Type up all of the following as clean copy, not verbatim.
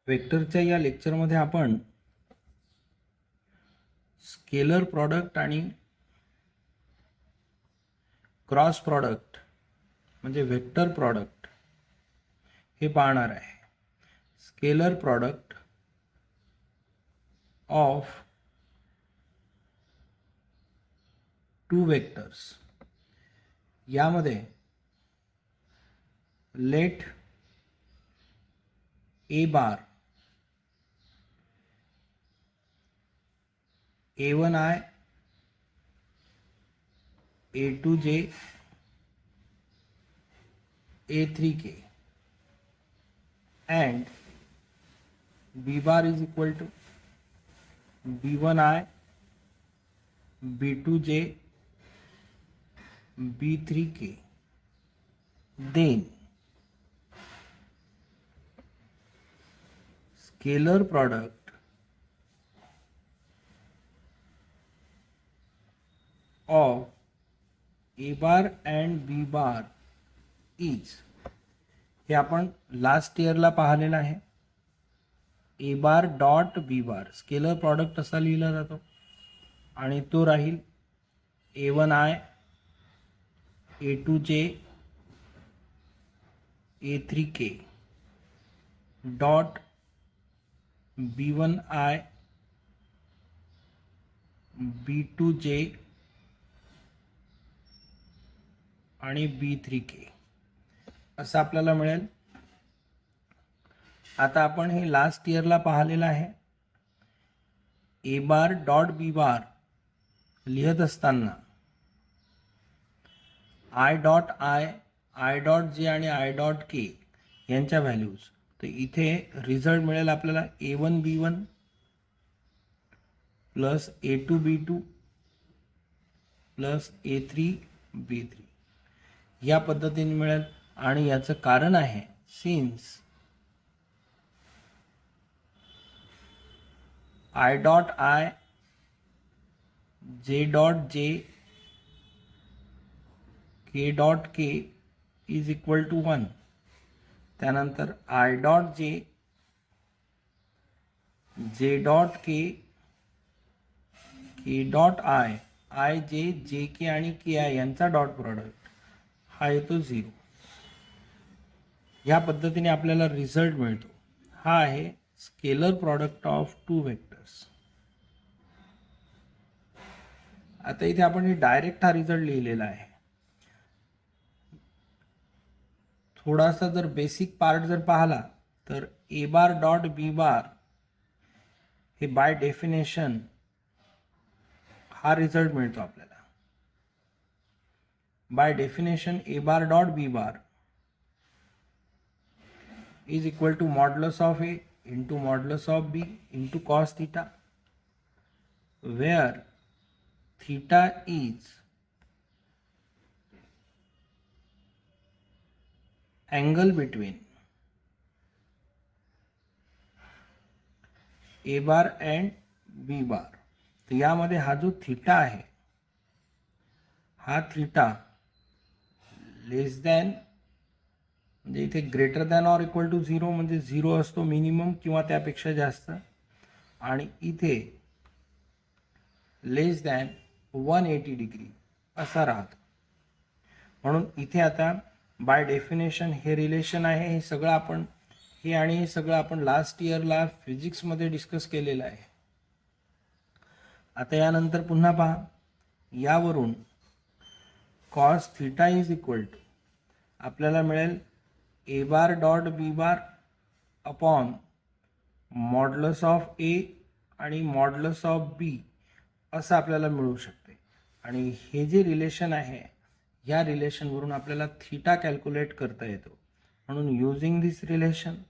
वेक्टरच्या या लेक्चरमध्ये आपण स्केलर प्रॉडक्ट आणि क्रॉस प्रॉडक्ट म्हणजे वेक्टर प्रॉडक्ट हे पाहणार आहे. Scalar product of two vectors, यामध्ये late A bar a1i a2j a3k and b bar is equal to b1i b2j b3k. Then scalar product of a bar and b bar is, हे आपण last इयरला पाहिलेलं आहे. A bar dot B bar scalar product असा लिहिला जातो आणि तो राहील a1i a2j a3k dot b1i b2j आणि b3k असं आपल्याला मिळेल. आता आपण हे लास्ट इयरला पाहिलेलं आहे. A bar dot B bar लिहत असताना आय डॉट आय डॉट जे आणि आय डॉट के यांच्या व्हॅल्यूज, तर इथे रिझल्ट मिळेल आपल्याला a1 b1 plus a2 b2 plus a3 b3 या पद्धतीने मिळेल. आणि याचं कारण आहे since I dot I J dot J K dot K is equal to 1, त्यानंतर I dot J J dot K K dot I I J J K आणि K I यांचा डॉट प्रॉडक्ट हा येतो 0. या पद्धतीने आपल्याला रिझल्ट मिळतो. हा आहे scalar product of two vectors. आता इथे आपण हे डायरेक्ट हा रिझल्ट लिहिलेला आहे. थोडासा जर बेसिक पार्ट जर पाहिला तर ए बार डॉट बी बार हे बाय डेफिनेशन हा रिझल्ट मिळतो आपल्याला. By definition A bar dot B bar is equal to modulus of A into modulus of B into cos theta, where theta is angle between A bar and B bar. तर यामध्ये हा जो theta आहे हा theta लेस than म्हणजे इथे greater than or equal to 0 म्हणजे 0 असतो मिनिमम किंवा त्यापेक्षा जास्त, आणि इथे लेस दॅन 180 डिग्री असा राहतो. म्हणून इथे आता बाय डेफिनेशन हे रिलेशन आहे. हे सगळं आपण हे सगळं आपण लास्ट इयरला फिजिक्समध्ये डिस्कस केलेलं आहे. आता यानंतर पुन्हा पहा, यावरून cos theta is equal to आपल्याला मिळेल a bar dot B bar upon modulus of a आणि मॉडलस ऑफ बी असं आपल्याला मिळू शकते. आणि हे जे रिलेशन आहे या रिलेशनवरून आपल्याला थीटा कॅल्क्युलेट करता येतो. म्हणून using this relation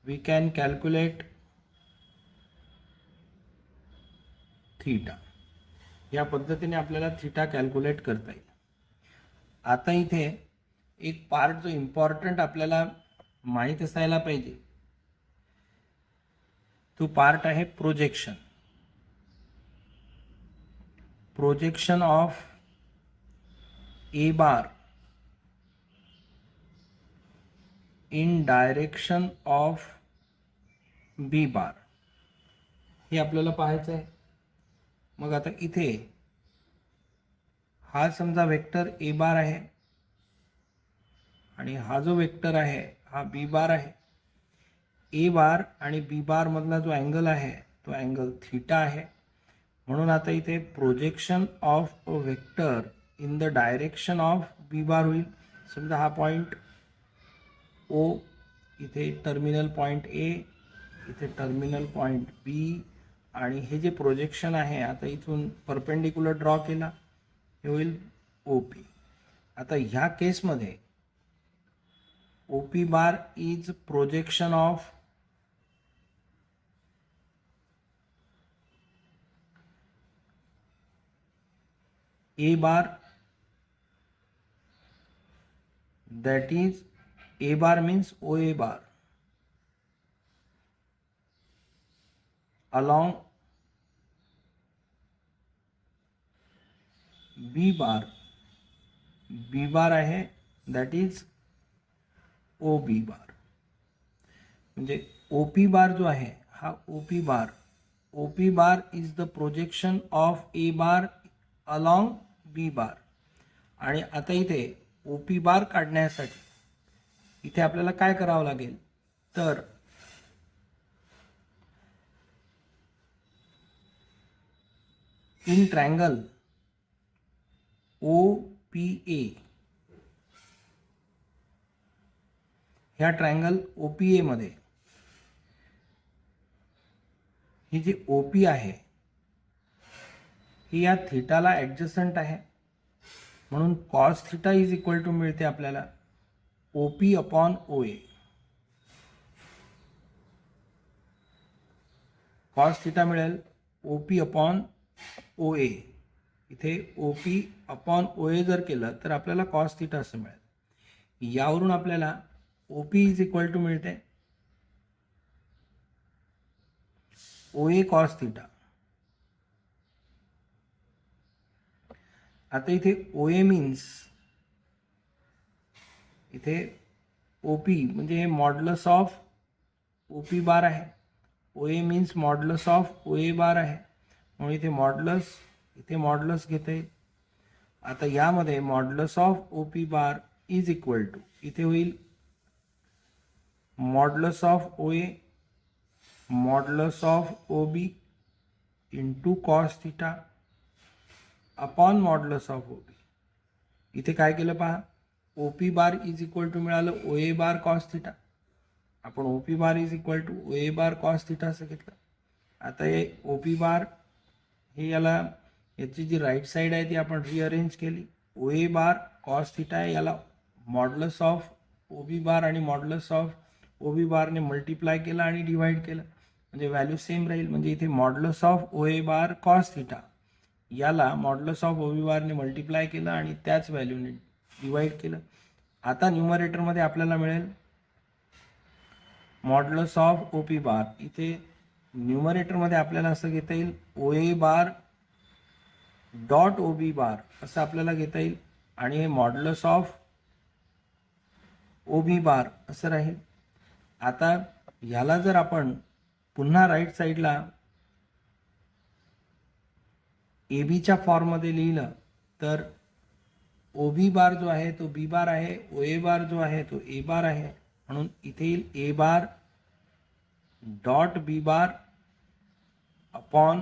we can calculate theta. या पद्धतीने आपल्याला थीटा कॅल्क्युलेट करता येईल. आता इथे एक पार्ट जो इम्पॉर्टंट आपल्याला माहीत असायला पाहिजे तो पार्ट आहे projection. Projection of A bar in direction of B bar, हे आपल्याला पाहायचं आहे. मग आता इथे हा समजा वेक्टर ए बार आहे आणि हा जो वेक्टर आहे हा बी बार आहे. ए बार आणि बी बार मधला जो अँगल आहे तो अँगल थीटा आहे. म्हणून आता इथे projection of a vector in the direction of B bar होईल. समजा हा पॉईंट ओ, इथे टर्मिनल पॉईंट ए, इथे टर्मिनल पॉईंट बी, आणि हे जे प्रोजेक्शन आहे आता इथून परपेंडिक्युलर ड्रॉ केला, हे होईल ओ पी. आता ह्या केसमध्ये O P bar is projection of A bar, that is A bar means OA bar along B bar, B bar आहे that is OB bar. म्हणजे OP बार जो आहे हा OP bar is the projection of A bar along B बार. आणि आता इथे OP बार काढण्यासाठी इथे आपल्याला काय करावं लागेल, तर इन ट्रायंगल OPA, ह्या ट्रायंगल OPA मध्ये ही जी OP आहे ही या थीटाला ॲडजस्टंट आहे. म्हणून cos theta is equal to मिळते आपल्याला OP upon OA. Cos theta मिळेल OP अपॉन OA. इथे OP अपॉन OA जर केलं तर आपल्याला कॉस थीटा असं मिळेल. यावरून आपल्याला OP इज इक्वल टू मिळते OA कॉस थीटा. आता इथे OA मीन्स इथे OP म्हणजे हे मॉड्युलस ऑफ OP बार आहे. OA means modulus of OA bar आहे. म्हणून इथे मॉड्युलस घेता येईल. आता यामध्ये modulus of OP bar is equal to इथे होईल modulus of OA modulus of OB into cos theta upon modulus of OB. इथे काय केलं पहा, OP bar is equal to मिळालं OA बार कॉस थीटा. आपण OP bar is equal to OA bar cos theta असं घेतलं. आता हे OP बार हे याची जी राईट साईड आहे ती आपण रिअरेंज केली. OA बार कॉस थीटा आहे, याला मॉड्युलस ऑफ OB बार आणि मॉड्युलस ऑफ OB बारने मल्टिप्लाय केलं आणि डिवाइड केलं म्हणजे व्हॅल्यू सेम राहील. म्हणजे इथे modulus of OA bar cos theta याला मॉड्युलस ऑफ OB बारने मल्टिप्लाय केलं आणि त्याच व्हॅल्यूने डिवाइड केलं. आता न्यूमरेटरमध्ये आपल्याला मिळेल मॉड्युलस ऑफ OP बार. इथे न्यूमरेटरमध्ये आपल्याला असं घेता येईल OA बार डॉट OB बार असं आपल्याला घेता येईल आणि हे मॉड्युलस ऑफ OB बार असं राहील. आता ह्याला जर आपण पुन्हा राईट साईडला ABच्या फॉर्ममध्ये लिहिलं तर OB बार जो आहे तो B बार आहे, OA बार जो आहे तो A बार आहे. म्हणून इथे येईल A bar dot B bar upon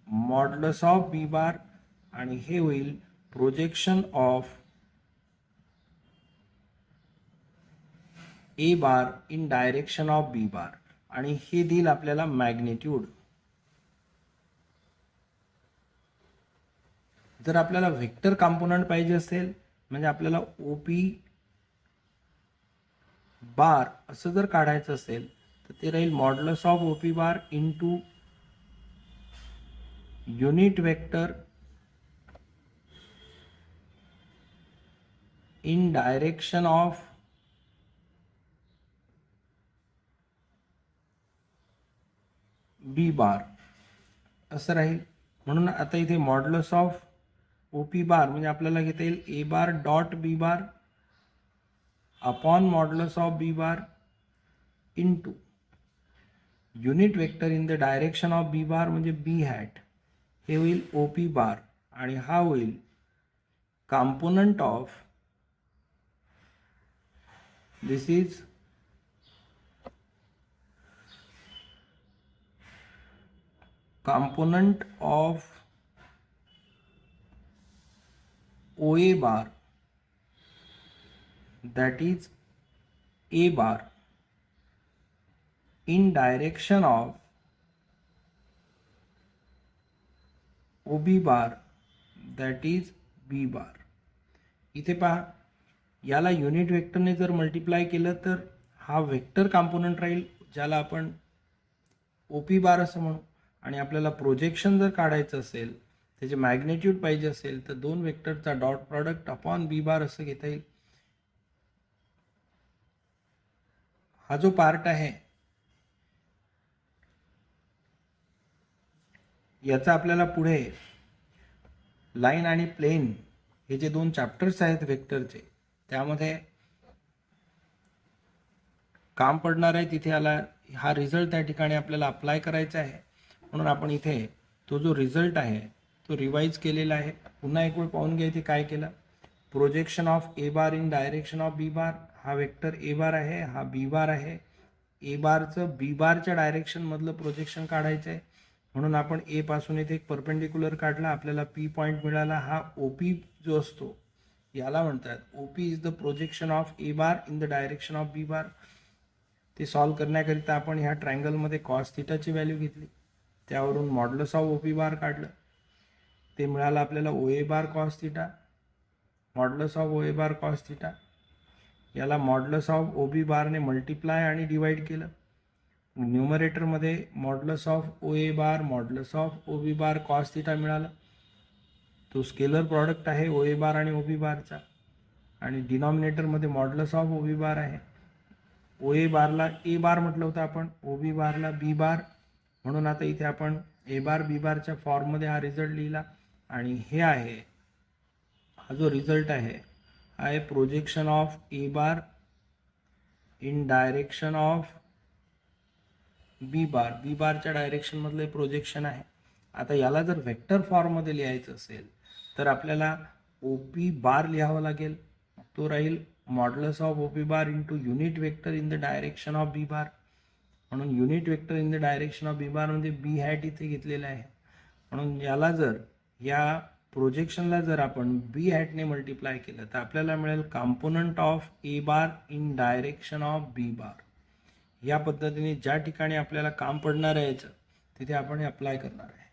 modulus of B बार आणि हे होईल projection of A bar in direction of B बार आणि हे देईल आपल्याला मॅग्निट्यूड. जर आपल्याला व्हेक्टर कंपोनंट पाहिजे असेल म्हणजे आपल्याला OP बार असं जर काढायचं असेल तर ते राहील modulus of OP bar into unit vector in direction of B बार असं राहील. म्हणून आता इथे मॉड्युलस ऑफ OP बार म्हणजे आपल्याला घेता येईल A bar dot B bar upon modulus of B bar into unit vector in the direction of B bar म्हणजे बी हॅट, हे होईल ओ पी बार आणि हा होईल component of, this is component of OA bar, that is A bar, in direction of OB bar, that is B bar. इथे पहा, याला unit वेक्टरने जर मल्टिप्लाय केलं तर हा वेक्टर कॉम्पोनंट राहील ज्याला आपण OP बार असं म्हणू, आणि आपल्याला प्रोजेक्शन जर काढायचं असेल, त्याचे मॅग्नेट्यूड पाहिजे असेल तर दोन वेक्टरचा dot product upon B bar असं घेता येईल. हा जो पार्ट आहे याचा आपल्याला पुढे लाईन आणि प्लेन हे जे दोन चॅप्टर्स आहेत वेक्टरचे त्यामध्ये काम पडणार आहे. तिथे आला हा रिझल्ट त्या ठिकाणी आपल्याला अप्लाय करायचा आहे, म्हणून आपण इथे तो जो रिझल्ट आहे तो रिवाइज केलेला आहे. पुन्हा एक वेळ पाहून घ्या इथे काय केलं. Projection of A bar in direction of B bar, हा वेक्टर ए बार आहे, हा बी बार आहे. ए बारचं बी बारच्या डायरेक्शन मधलं प्रोजेक्शन काढायचं आहे, म्हणून आपण ए पासून इथे एक परपेंडिक्युलर काढला, आपल्याला पी पॉईंट मिळाला. हा ओपी जो असतो याला म्हणतात OP is the projection of A bar in the direction of B bar. ते सॉल्व्ह करण्याकरिता आपण ह्या ट्रायंगलमध्ये कॉस थिटाची व्हॅल्यू घेतली, त्यावरून मॉड्युलस ऑफ ओपी बार काढलं, ते मिळालं आपल्याला O A bar cos theta. Modulus of O A bar cos theta याला मॉड्युलस ऑफ ओ बी बारने मल्टिप्लाय आणि डिवाइड केलं. न्यूमरेटरमध्ये modulus of O A bar modulus of O B bar cos theta मिळाला. तो स्केलर प्रॉडक्ट आहे ओ A बार आणि O B बारचा, आणि डिनॉमिनेटरमध्ये मॉड्युलस ऑफ ओ बी बार आहे. ओ ए बारला ए बार म्हटलं होतं आपण, ओ बी बारला बी बार, म्हणून आता इथे आपण ए बार बी बारच्या फॉर्ममध्ये हा रिझल्ट लिहिला. आणि हे आहे, हा जो रिझल्ट आहे हा आहे projection of A bar in direction of B bar, b बारच्या डायरेक्शन मधले प्रोजेक्शन आहे. आता याला जर वेक्टर फॉर्ममध्ये लिहायचं असेल तर आपल्याला ओ पी बार लिहावं लागेल. तो राहील modulus of O P bar into unit vector in the direction of B bar. म्हणून unit vector in the direction of B bar म्हणजे बी हॅट इथे घेतलेला आहे, म्हणून याला जर या प्रोजेक्शनला जर आपण बी हॅटने मल्टिप्लाय केलं तर आपल्याला मिळेल component of A bar in direction of B bar. या पद्धतीने ज्या ठिकाणी आपल्याला काम पडणार आहे याचं तिथे आपण हे अप्लाय करणार आहे.